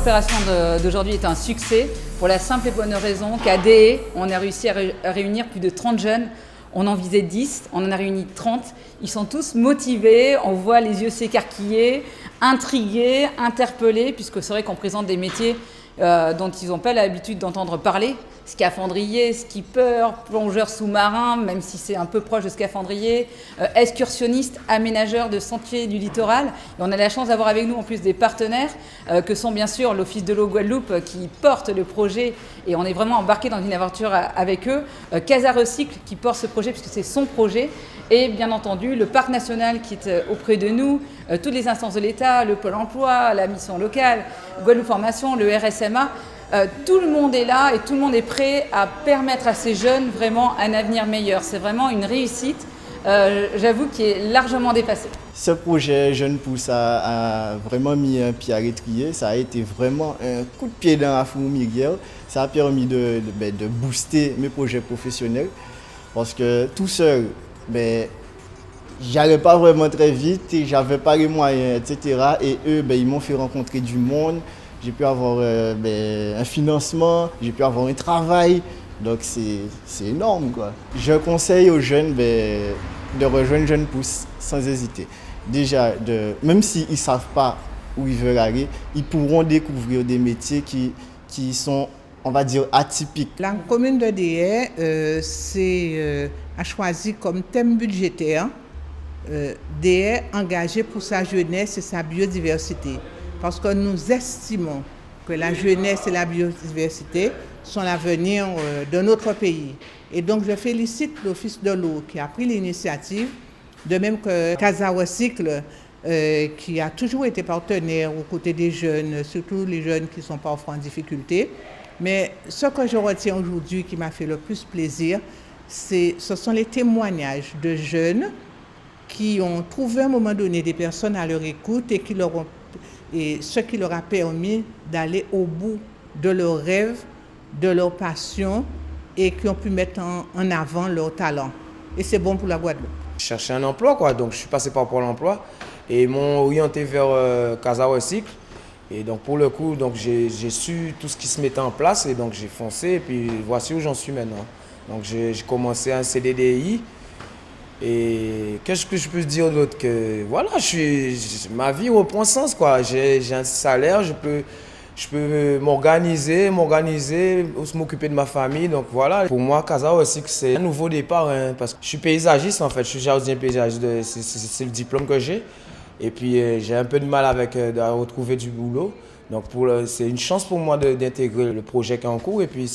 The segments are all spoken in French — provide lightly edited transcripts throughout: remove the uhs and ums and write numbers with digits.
l'opération d'aujourd'hui est un succès pour la simple et bonne raison qu'à DE, on a réussi à réunir plus de 30 jeunes. On en visait 10, on en a réuni 30. Ils sont tous motivés, on voit les yeux s'écarquiller, intrigués, interpellés, puisque c'est vrai qu'on présente des métiers dont ils n'ont pas l'habitude d'entendre parler. Scaphandrier, skipper, plongeur sous-marin, même si c'est un peu proche de scaphandrier, excursionniste, aménageur de sentiers du littoral. Et on a la chance d'avoir avec nous en plus des partenaires que sont bien sûr l'Office de l'eau Guadeloupe qui porte le projet et on est vraiment embarqué dans une aventure avec eux. Casa Recycle qui porte ce projet puisque c'est son projet et bien entendu le Parc national qui est auprès de nous, toutes les instances de l'État, le Pôle emploi, la mission locale, Guadeloupe Formation, le RSMA. Tout le monde est là et tout le monde est prêt à permettre à ces jeunes vraiment un avenir meilleur. C'est vraiment une réussite, j'avoue, qui est largement dépassée. Ce projet Jeunes Pousses a vraiment mis un pied à l'étrier. Ça a été vraiment un coup de pied dans la fourmilière. Ça a permis de booster mes projets professionnels parce que tout seul, j'allais pas vraiment très vite et j'avais pas les moyens, etc. Et eux, ils m'ont fait rencontrer du monde. J'ai pu avoir un financement, j'ai pu avoir un travail, donc c'est énorme, quoi. Je conseille aux jeunes de rejoindre Jeunes Pousses sans hésiter. Déjà, même s'ils ne savent pas où ils veulent aller, ils pourront découvrir des métiers qui sont, on va dire, atypiques. La commune de DE a choisi comme thème budgétaire DE engagé pour sa jeunesse et sa biodiversité. Parce que nous estimons que la jeunesse et la biodiversité sont l'avenir de notre pays. Et donc je félicite l'Office de l'eau qui a pris l'initiative, de même que Casa Recycle qui a toujours été partenaire aux côtés des jeunes, surtout les jeunes qui sont parfois en difficulté. Mais ce que je retiens aujourd'hui qui m'a fait le plus plaisir, ce sont les témoignages de jeunes qui ont trouvé à un moment donné des personnes à leur écoute et ce qui leur a permis d'aller au bout de leurs rêves, de leur passion et qui ont pu mettre en avant leur talent. Et c'est bon pour la Guadeloupe. Je cherchais un emploi, quoi. Donc je suis passé par Pôle emploi et ils m'ont orienté vers Casa Recycle. Et donc pour le coup, j'ai su tout ce qui se mettait en place et donc j'ai foncé et puis voici où j'en suis maintenant. Donc j'ai commencé un CDDI. Et qu'est-ce que je peux dire d'autre que voilà, ma vie reprend sens, quoi. J'ai un salaire, je peux m'organiser, m'occuper de ma famille. Donc voilà, pour moi, Casa Recycle, c'est un nouveau départ, hein, parce que je suis paysagiste en fait, je suis jardinier paysagiste, c'est le diplôme que j'ai. Et puis j'ai un peu de mal à retrouver du boulot. Donc c'est une chance pour moi d'intégrer le projet qui est en cours et puis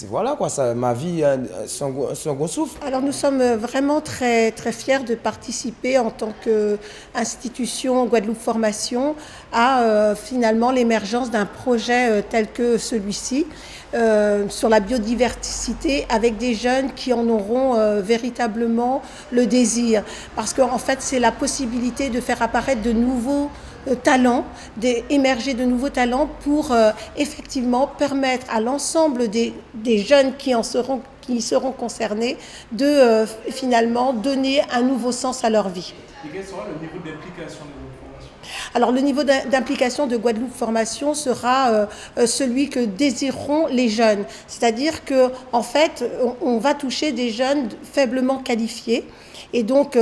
voilà quoi, ma vie a un second souffle. Alors nous sommes vraiment très, très fiers de participer en tant qu'institution Guadeloupe Formation à finalement l'émergence d'un projet tel que celui-ci sur la biodiversité avec des jeunes qui en auront véritablement le désir. Parce qu'en fait c'est la possibilité de faire apparaître de nouveaux talents, d'émerger de nouveaux talents pour effectivement permettre à l'ensemble des jeunes qui seront concernés de finalement donner un nouveau sens à leur vie. Et quel sera le niveau d'implication de Guadeloupe Formation ? Alors le niveau d'implication de Guadeloupe Formation sera celui que désireront les jeunes. C'est-à-dire qu'en fait, on va toucher des jeunes faiblement qualifiés. Et donc,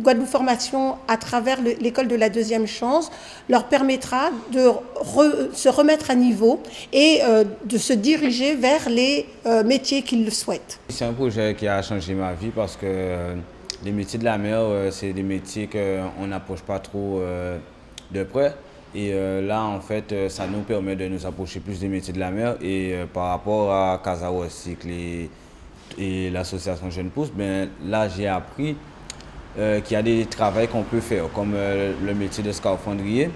Guadeloupe Formation, à travers l'école de la deuxième chance, leur permettra de se remettre à niveau et de se diriger vers les métiers qu'ils le souhaitent. C'est un projet qui a changé ma vie parce que les métiers de la mer, c'est des métiers qu'on n'approche pas trop de près. Et là, en fait, ça nous permet de nous approcher plus des métiers de la mer. Et par rapport à Casa Recycle et l'association Jeunes Pousses, là j'ai appris qu'il y a des travaux qu'on peut faire, comme le métier de scaphandrier.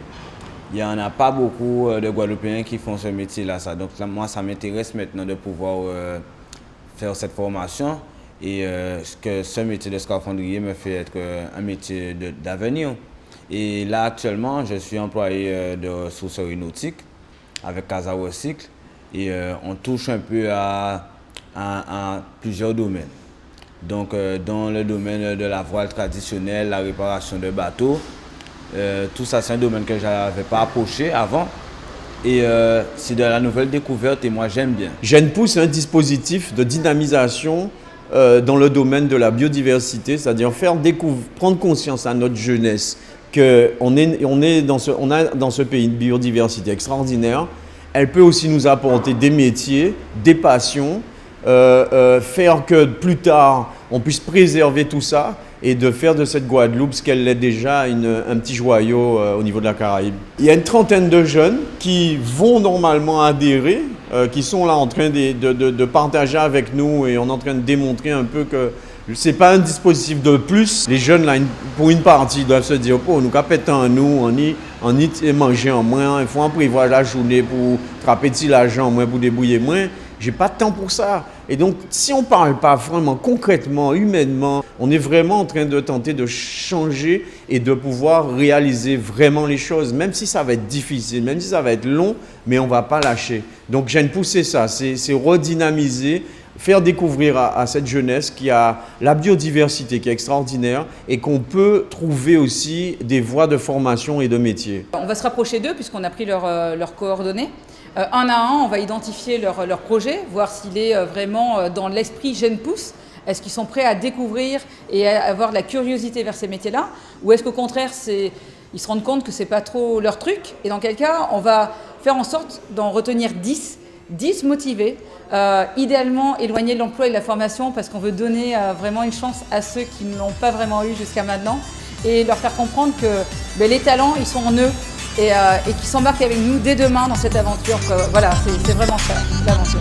Il n'y en a pas beaucoup de Guadeloupéens qui font ce métier-là. Donc là, moi, ça m'intéresse maintenant de pouvoir faire cette formation et que ce métier de scaphandrier me fait être un métier d'avenir. Et là, actuellement, je suis employé de ressourcerie nautique avec Casa Recycle et on touche un peu à plusieurs domaines. Donc, dans le domaine de la voile traditionnelle, la réparation de bateaux, tout ça, c'est un domaine que je n'avais pas approché avant. Et c'est de la nouvelle découverte et moi j'aime bien. GenPousse est un dispositif de dynamisation dans le domaine de la biodiversité, c'est-à-dire prendre conscience à notre jeunesse qu'on a dans ce pays une biodiversité extraordinaire. Elle peut aussi nous apporter des métiers, des passions, faire que plus tard on puisse préserver tout ça et de faire de cette Guadeloupe ce qu'elle est déjà, un petit joyau au niveau de la Caraïbe. Il y a une trentaine de jeunes qui vont normalement adhérer, qui sont là en train de partager avec nous et on est en train de démontrer un peu que ce n'est pas un dispositif de plus. Les jeunes, là, pour une partie, doivent se dire, oh, nous capétons nous, on y manger en moins, il faut en prévoir la journée pour trapper l'argent en moins, pour débrouiller moins. J'ai pas de temps pour ça. Et donc, si on ne parle pas vraiment concrètement, humainement, on est vraiment en train de tenter de changer et de pouvoir réaliser vraiment les choses, même si ça va être difficile, même si ça va être long, mais on ne va pas lâcher. Donc, GenPousse, c'est ça, c'est redynamiser, faire découvrir à cette jeunesse qu'il y a la biodiversité qui est extraordinaire et qu'on peut trouver aussi des voies de formation et de métier. On va se rapprocher d'eux puisqu'on a pris leurs coordonnées. Un à un, on va identifier leur projet, voir s'il est vraiment dans l'esprit GenPousse. Est-ce qu'ils sont prêts à découvrir et à avoir de la curiosité vers ces métiers-là? Ou est-ce qu'au contraire, ils se rendent compte que ce n'est pas trop leur truc? Et dans quel cas, on va faire en sorte d'en retenir 10 motivés, idéalement éloignés de l'emploi et de la formation parce qu'on veut donner vraiment une chance à ceux qui ne l'ont pas vraiment eu jusqu'à maintenant et leur faire comprendre que les talents, ils sont en eux. Et qui s'embarquent avec nous dès demain dans cette aventure. Voilà, c'est vraiment ça, l'aventure.